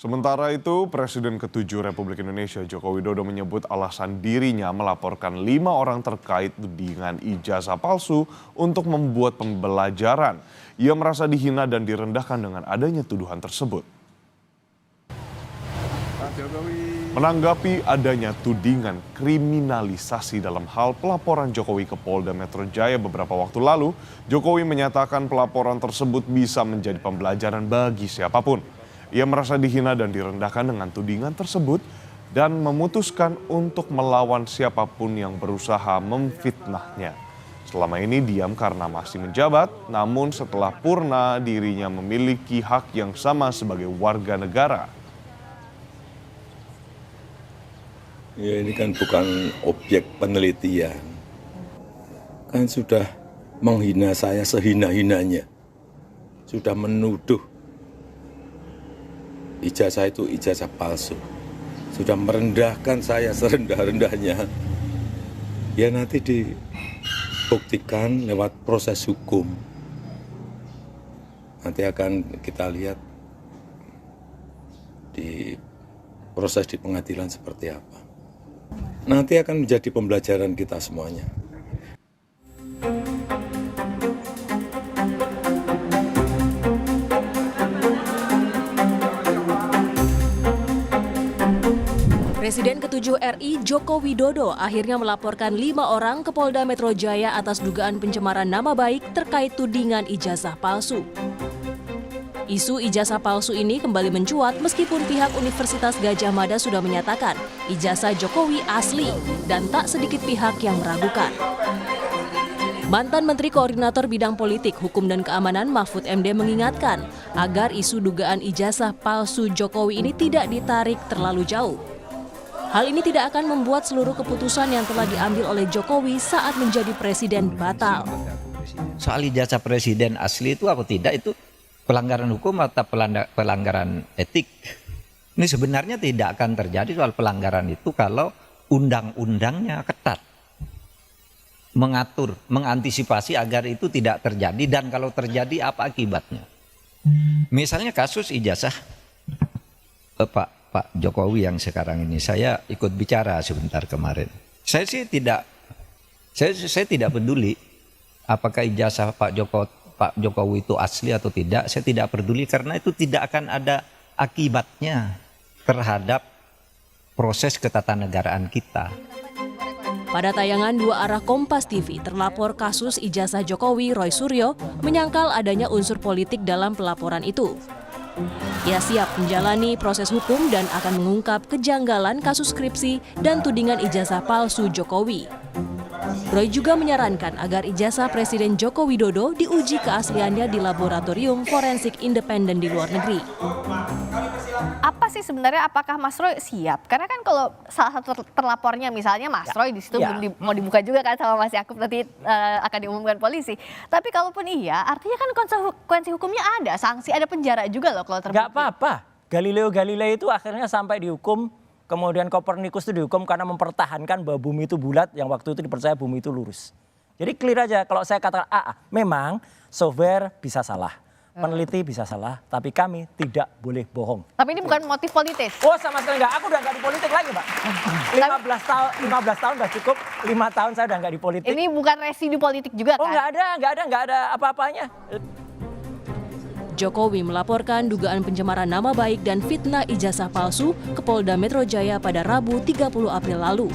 Sementara itu, Presiden ke-7 Republik Indonesia Joko Widodo menyebut alasan dirinya melaporkan 5 orang terkait tudingan ijazah palsu untuk membuat pembelajaran. Ia merasa dihina dan direndahkan dengan adanya tuduhan tersebut. Menanggapi adanya tudingan kriminalisasi dalam hal pelaporan Jokowi ke Polda Metro Jaya beberapa waktu lalu, Jokowi menyatakan pelaporan tersebut bisa menjadi pembelajaran bagi siapapun. Ia merasa dihina dan direndahkan dengan tudingan tersebut dan memutuskan untuk melawan siapapun yang berusaha memfitnahnya. Selama ini diam karena masih menjabat, namun setelah purna dirinya memiliki hak yang sama sebagai warga negara. Ya, ini kan bukan objek penelitian. Kan sudah menghina saya sehina-hinanya. Sudah menuduh ijazah itu ijazah palsu. Sudah merendahkan saya serendah-rendahnya. Ya nanti dibuktikan lewat proses hukum. Nanti akan kita lihat di proses di pengadilan seperti apa. Nanti akan menjadi pembelajaran kita semuanya. Presiden ke-7 RI Joko Widodo akhirnya melaporkan 5 orang ke Polda Metro Jaya atas dugaan pencemaran nama baik terkait tudingan ijazah palsu. Isu ijazah palsu ini kembali mencuat meskipun pihak Universitas Gadjah Mada sudah menyatakan ijazah Jokowi asli dan tak sedikit pihak yang meragukan. Mantan Menteri Koordinator Bidang Politik, Hukum dan Keamanan Mahfud MD mengingatkan agar isu dugaan ijazah palsu Jokowi ini tidak ditarik terlalu jauh. Hal ini tidak akan membuat seluruh keputusan yang telah diambil oleh Jokowi saat menjadi presiden batal. Soal ijazah presiden asli itu atau tidak itu pelanggaran hukum atau pelanggaran etik. Ini sebenarnya tidak akan terjadi soal pelanggaran itu kalau undang-undangnya ketat. Mengatur, mengantisipasi agar itu tidak terjadi dan kalau terjadi apa akibatnya. Misalnya kasus ijazah Pak Jokowi yang sekarang ini, saya ikut bicara sebentar kemarin. Saya tidak peduli apakah ijazah Pak Jokowi itu asli atau tidak, saya tidak peduli karena itu tidak akan ada akibatnya terhadap proses ketatanegaraan kita. Pada tayangan Dua Arah Kompas TV, terlapor kasus ijazah Jokowi Roy Suryo menyangkal adanya unsur politik dalam pelaporan itu. Ia siap menjalani proses hukum dan akan mengungkap kejanggalan kasus skripsi dan tudingan ijazah palsu Jokowi. Roy juga menyarankan agar ijazah Presiden Joko Widodo diuji keasliannya di laboratorium forensik independen di luar negeri. Apa sih sebenarnya, apakah Mas Roy siap? Karena kan kalau salah satu terlapornya misalnya Mas Roy di situ belum mau dibuka juga kan sama Mas Yakub, nanti akan diumumkan polisi. Tapi kalaupun iya, artinya kan konsekuensi hukumnya ada, sanksi, ada penjara juga loh kalau terbukti. Gak apa-apa. Galileo Galilei itu akhirnya sampai dihukum. Kemudian Kopernikus itu dihukum karena mempertahankan bahwa bumi itu bulat, yang waktu itu dipercaya bumi itu lurus. Jadi clear aja kalau saya katakan memang software bisa salah, peneliti bisa salah, tapi kami tidak boleh bohong. Tapi ini bukan motif politis. Oh sama sekali enggak, aku udah enggak di politik lagi Pak. 15 tahun udah cukup, 5 tahun saya udah enggak di politik. Ini bukan residu politik juga kan? Oh enggak ada apa-apanya. Jokowi melaporkan dugaan pencemaran nama baik dan fitnah ijazah palsu ke Polda Metro Jaya pada Rabu 30 April lalu.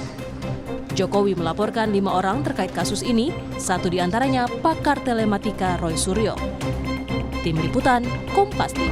Jokowi melaporkan 5 orang terkait kasus ini, satu diantaranya pakar telematika Roy Suryo. Tim Liputan, Kompas TV.